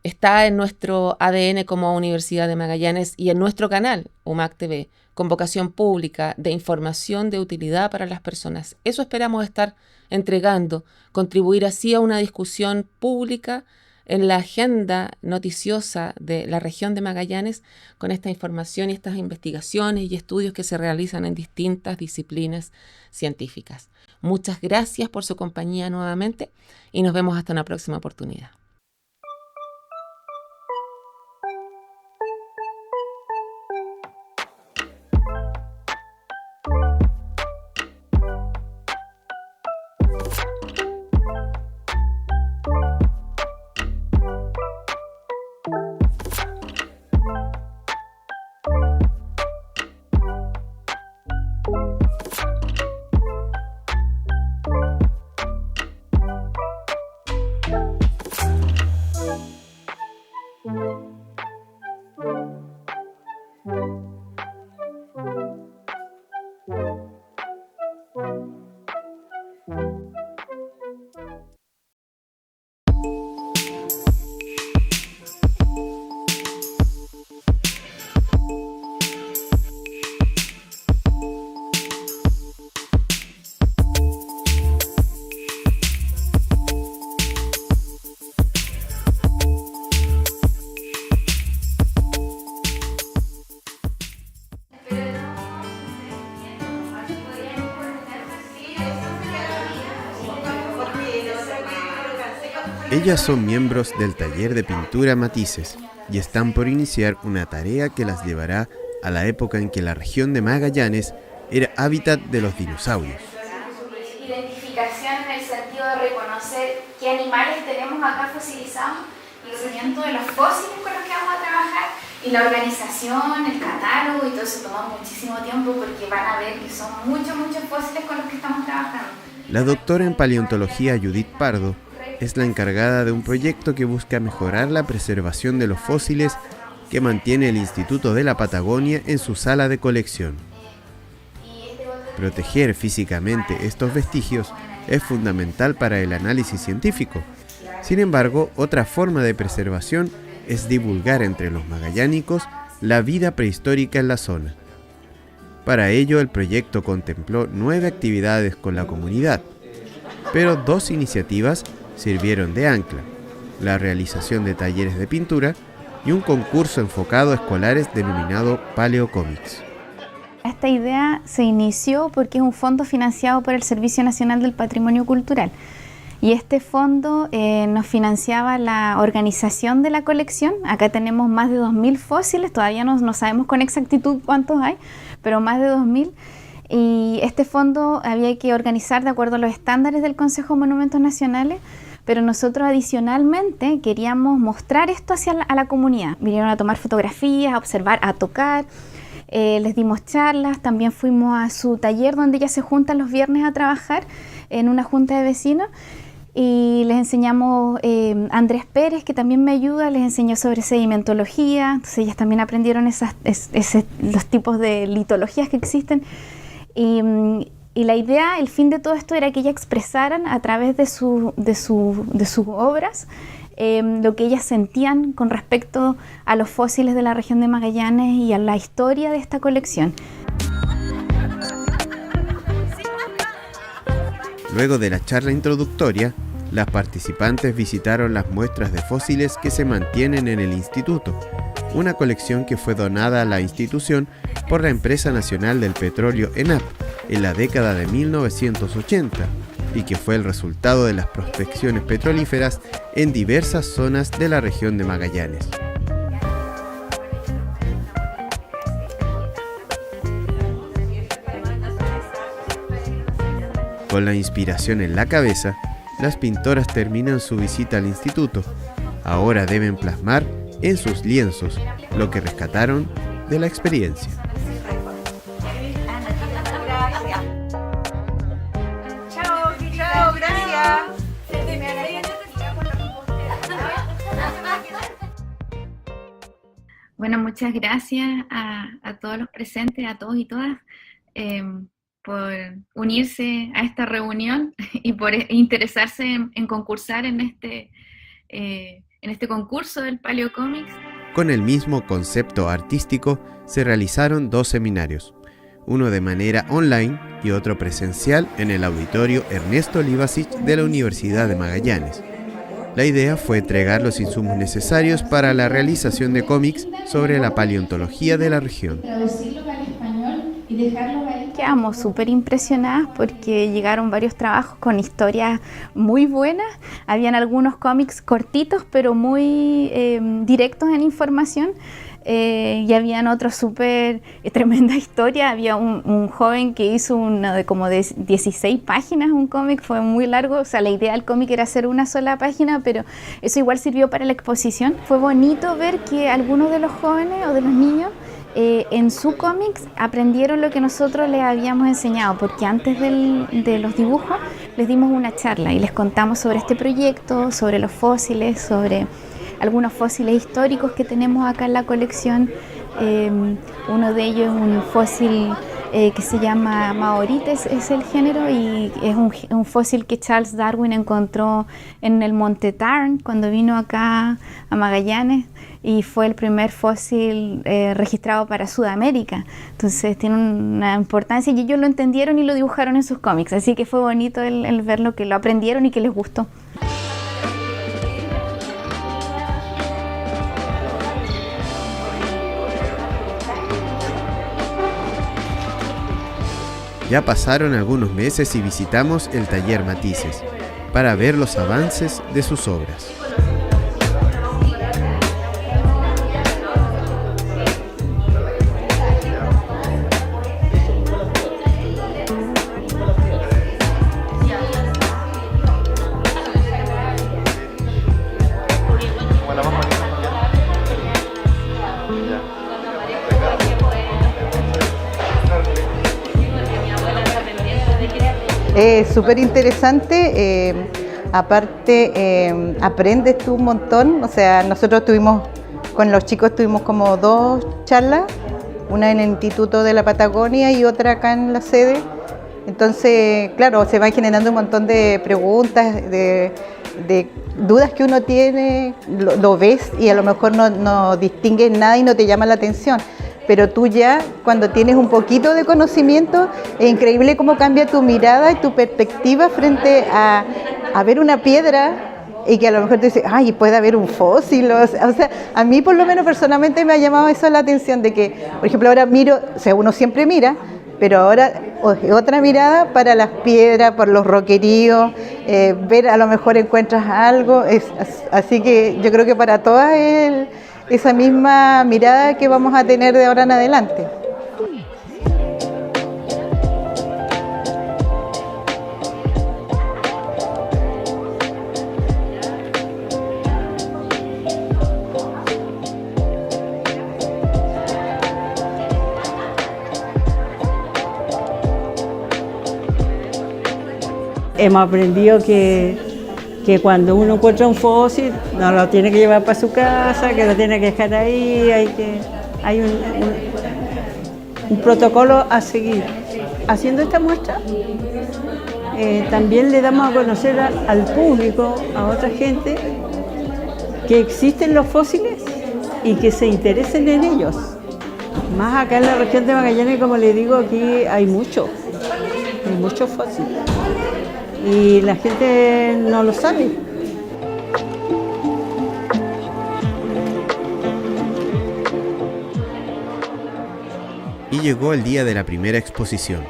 Speaker 1: está en nuestro ADN como Universidad de Magallanes y en nuestro canal, UMAC TV, con vocación pública de información de utilidad para las personas. Eso esperamos estar entregando, contribuir así a una discusión pública en la agenda noticiosa de la región de Magallanes con esta información y estas investigaciones y estudios que se realizan en distintas disciplinas científicas. Muchas gracias por su compañía nuevamente y nos vemos hasta una próxima oportunidad.
Speaker 3: Ellas son miembros del taller de pintura Matices y están por iniciar una tarea que las llevará a la época en que la región de Magallanes era hábitat de los dinosaurios.
Speaker 4: Identificación en el sentido de reconocer qué animales tenemos acá fosilizados, el conocimiento de los fósiles con los que vamos a trabajar y la organización, el catálogo y todo eso toma muchísimo tiempo porque van a ver que son muchos fósiles con los que estamos trabajando.
Speaker 3: La doctora en paleontología Judith Pardo es la encargada de un proyecto que busca mejorar la preservación de los fósiles que mantiene el Instituto de la Patagonia en su sala de colección. Proteger físicamente estos vestigios es fundamental para el análisis científico. Sin embargo, otra forma de preservación es divulgar entre los magallánicos la vida prehistórica en la zona. Para ello, el proyecto contempló 9 actividades con la comunidad, pero 2 iniciativas sirvieron de ancla: la realización de talleres de pintura y un concurso enfocado a escolares denominado Paleocomics.
Speaker 4: Esta idea se inició porque es un fondo financiado por el Servicio Nacional del Patrimonio Cultural y este fondo nos financiaba la organización de la colección. Acá tenemos más de 2.000 fósiles, todavía no sabemos con exactitud cuántos hay, pero más de 2.000. Y este fondo había que organizar de acuerdo a los estándares del Consejo de Monumentos Nacionales, pero nosotros adicionalmente queríamos mostrar esto a la comunidad. Vinieron a tomar fotografías, a observar, a tocar, les dimos charlas, también fuimos a su taller donde ellas se juntan los viernes a trabajar en una junta de vecinos. Y les enseñamos, Andrés Pérez, que también me ayuda, les enseñó sobre sedimentología, entonces ellas también aprendieron los tipos de litologías que existen. Y la idea, el fin de todo esto era que ellas expresaran a través de sus obras lo que ellas sentían con respecto a los fósiles de la región de Magallanes y a la historia de esta colección.
Speaker 3: Luego de la charla introductoria, las participantes visitaron las muestras de fósiles que se mantienen en el instituto, una colección que fue donada a la institución por la Empresa Nacional del Petróleo ENAP en la década de 1980 y que fue el resultado de las prospecciones petrolíferas en diversas zonas de la región de Magallanes. Con la inspiración en la cabeza, las pintoras terminan su visita al instituto. Ahora deben plasmar en sus lienzos lo que rescataron de la experiencia.
Speaker 5: Chao, gracias.
Speaker 4: Bueno, muchas gracias a todos los presentes, a todos y todas, por unirse a esta reunión y por interesarse en concursar en este concurso del Paleocomics.
Speaker 3: Con el mismo concepto artístico se realizaron 2 seminarios, uno de manera online y otro presencial en el auditorio Ernesto Livasich de la Universidad de Magallanes. La idea fue entregar los insumos necesarios para la realización de cómics sobre la paleontología de la región.
Speaker 4: Quedamos súper impresionadas porque llegaron varios trabajos con historias muy buenas. Habían algunos cómics cortitos pero muy directos en información. Y habían otros súper tremenda historia. Había un joven que hizo una de como de 16 páginas, un cómic, fue muy largo. O sea, la idea del cómic era hacer una sola página, pero eso igual sirvió para la exposición. Fue bonito ver que algunos de los jóvenes o de los niños en su cómics aprendieron lo que nosotros les habíamos enseñado, porque antes de los dibujos les dimos una charla y les contamos sobre este proyecto, sobre los fósiles, sobre algunos fósiles históricos que tenemos acá en la colección. Uno de ellos es un fósil que se llama Maorites, es el género, y es un fósil que Charles Darwin encontró en el Monte Tarn cuando vino acá a Magallanes, y fue el primer fósil registrado para Sudamérica. Entonces tiene una importancia y ellos lo entendieron y lo dibujaron en sus cómics, así que fue bonito el ver lo que lo aprendieron y que les gustó.
Speaker 3: Ya pasaron algunos meses y visitamos el taller Matices para ver los avances de sus obras.
Speaker 5: Súper interesante, aparte aprendes tú un montón. O sea, nosotros con los chicos tuvimos como 2 charlas, una en el Instituto de la Patagonia y otra acá en la sede. Entonces, claro, se van generando un montón de preguntas, de dudas que uno tiene, lo ves y a lo mejor no distingues nada y no te llama la atención. Pero tú ya, cuando tienes un poquito de conocimiento, es increíble cómo cambia tu mirada y tu perspectiva frente a ver una piedra y que a lo mejor te dices, ay, puede haber un fósil. O sea, a mí por lo menos personalmente me ha llamado eso la atención, de que, por ejemplo, ahora miro, o sea, uno siempre mira, pero ahora otra mirada para las piedras, por los roqueríos, ver, a lo mejor encuentras algo. Así que yo creo que para todas esa misma mirada que vamos a tener de ahora en adelante.
Speaker 6: hemos aprendido que cuando uno encuentra un fósil no lo tiene que llevar para su casa, que lo tiene que dejar ahí, hay un protocolo a seguir. Haciendo esta muestra, también le damos a conocer al público, a otra gente, que existen los fósiles y que se interesen en ellos. Más acá en la región de Magallanes, como les digo, aquí hay muchos fósiles y la gente no lo sabe.
Speaker 3: Y llegó el día de la primera exposición.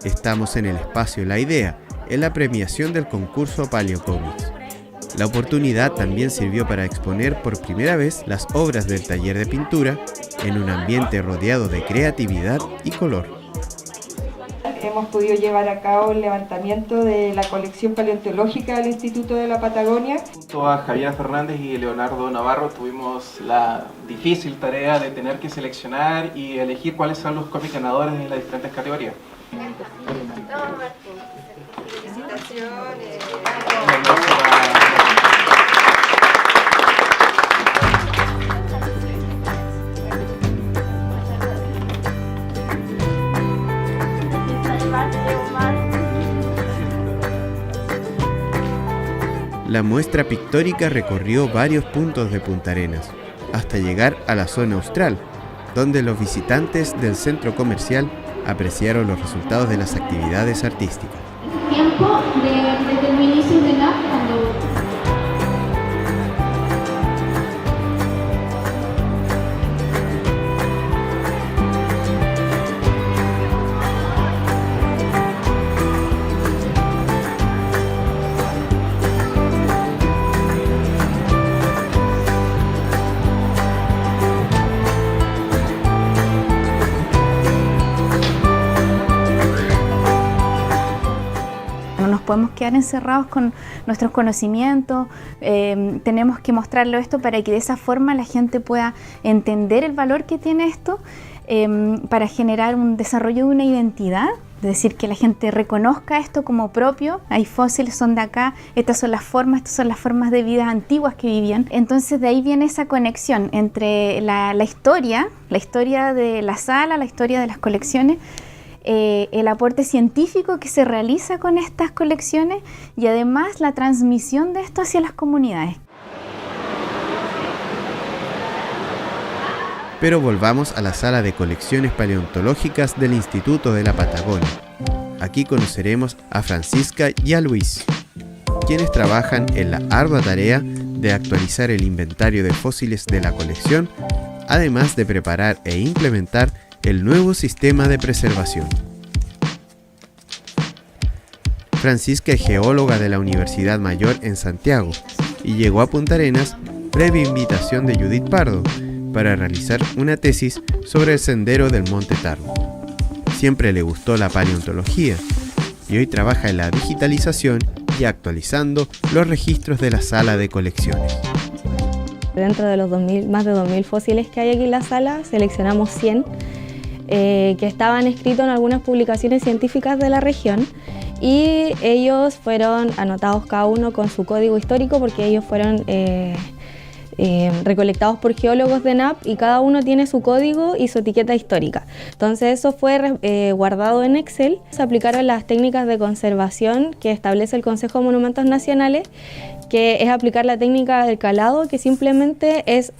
Speaker 3: Estamos en el espacio La Idea, en la premiación del concurso Paleocomics. La oportunidad también sirvió para exponer por primera vez las obras del taller de pintura en un ambiente rodeado de creatividad y color.
Speaker 7: Hemos podido llevar a cabo el levantamiento de la colección paleontológica del Instituto de la Patagonia.
Speaker 8: Junto a Javier Fernández y Leonardo Navarro tuvimos la difícil tarea de tener que seleccionar y elegir cuáles son los cómics ganadores de las diferentes categorías. Felicitaciones.
Speaker 3: La muestra pictórica recorrió varios puntos de Punta Arenas, hasta llegar a la zona austral, donde los visitantes del centro comercial apreciaron los resultados de las actividades artísticas.
Speaker 9: Tiempo desde el inicio de NAP, cuando
Speaker 4: podemos quedar encerrados con nuestros conocimientos, tenemos que mostrarlo esto para que de esa forma la gente pueda entender el valor que tiene esto, para generar un desarrollo de una identidad, es decir, que la gente reconozca esto como propio. Hay fósiles, son de acá, estas son las formas de vida antiguas que vivían. Entonces de ahí viene esa conexión entre la historia de la sala, la historia de las colecciones, el aporte científico que se realiza con estas colecciones y además la transmisión de esto hacia las comunidades.
Speaker 3: Pero volvamos a la sala de colecciones paleontológicas del Instituto de la Patagonia. Aquí conoceremos a Francisca y a Luis, quienes trabajan en la ardua tarea de actualizar el inventario de fósiles de la colección, además de preparar e implementar el nuevo sistema de preservación. Francisca es geóloga de la Universidad Mayor en Santiago y llegó a Punta Arenas previa invitación de Judith Pardo para realizar una tesis sobre el sendero del Monte Tarbo. Siempre le gustó la paleontología y hoy trabaja en la digitalización y actualizando los registros de la sala de colecciones.
Speaker 10: Dentro de los más de 2.000 fósiles que hay aquí en la sala, seleccionamos 100 que estaban escritos en algunas publicaciones científicas de la región y ellos fueron anotados cada uno con su código histórico porque ellos fueron recolectados por geólogos de NAP y cada uno tiene su código y su etiqueta histórica. Entonces eso fue guardado en Excel. Se aplicaron las técnicas de conservación que establece el Consejo de Monumentos Nacionales, que es aplicar la técnica del calado, que simplemente es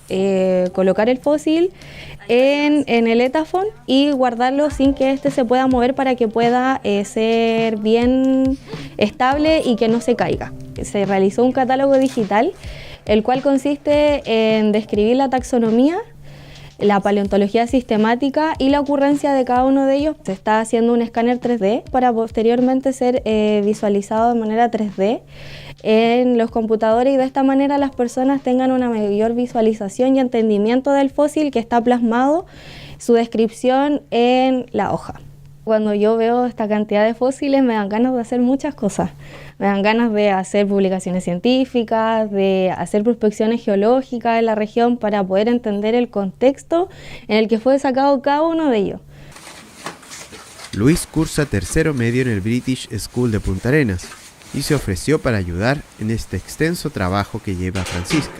Speaker 10: colocar el fósil en el etafón y guardarlo sin que éste se pueda mover para que pueda ser bien estable y que no se caiga. Se realizó un catálogo digital, el cual consiste en describir la taxonomía, la paleontología sistemática y la ocurrencia de cada uno de ellos. Se está haciendo un escáner 3D para posteriormente ser visualizado de manera 3D en los computadores y de esta manera las personas tengan una mayor visualización y entendimiento del fósil que está plasmado, su descripción en la hoja. Cuando yo veo esta cantidad de fósiles me dan ganas de hacer muchas cosas. Me dan ganas de hacer publicaciones científicas, de hacer prospecciones geológicas en la región para poder entender el contexto en el que fue sacado cada uno de ellos.
Speaker 3: Luis cursa tercero medio en el British School de Punta Arenas y se ofreció para ayudar en este extenso trabajo que lleva Francisca.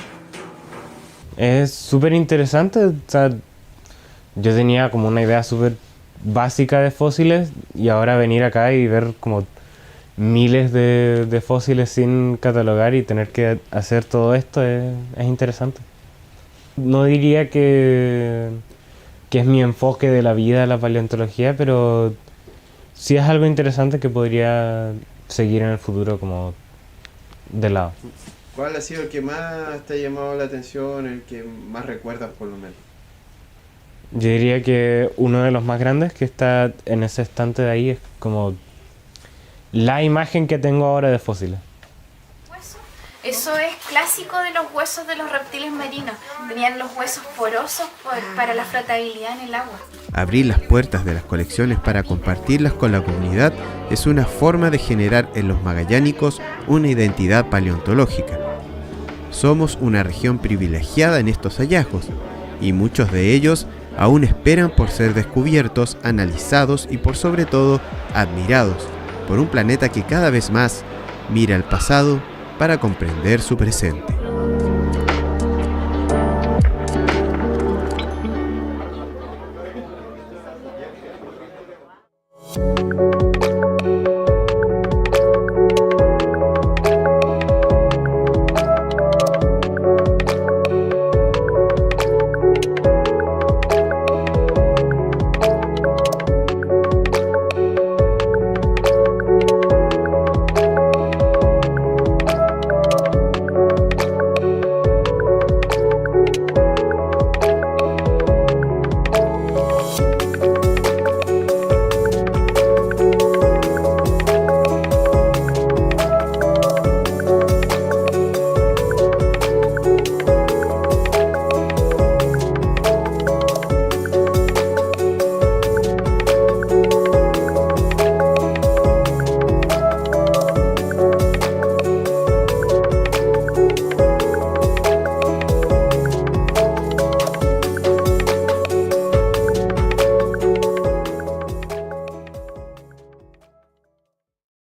Speaker 11: Es súper interesante, o sea, yo tenía como una idea súper básica de fósiles y ahora venir acá y ver como miles de fósiles sin catalogar y tener que hacer todo esto es interesante. No diría que es mi enfoque de la vida la paleontología, pero sí es algo interesante que podría seguir en el futuro como de lado.
Speaker 3: ¿Cuál ha sido el que más te ha llamado la atención, el que más recuerdas por lo menos?
Speaker 11: Yo diría que uno de los más grandes que está en ese estante de ahí es como la imagen que tengo ahora de fósiles.
Speaker 12: Eso es clásico de los huesos de los reptiles marinos. Tenían los huesos porosos para la flotabilidad en el agua.
Speaker 3: Abrir las puertas de las colecciones para compartirlas con la comunidad es una forma de generar en los magallánicos una identidad paleontológica. Somos una región privilegiada en estos hallazgos, y muchos de ellos aún esperan por ser descubiertos, analizados y por sobre todo admirados por un planeta que cada vez más mira al pasado para comprender su presente.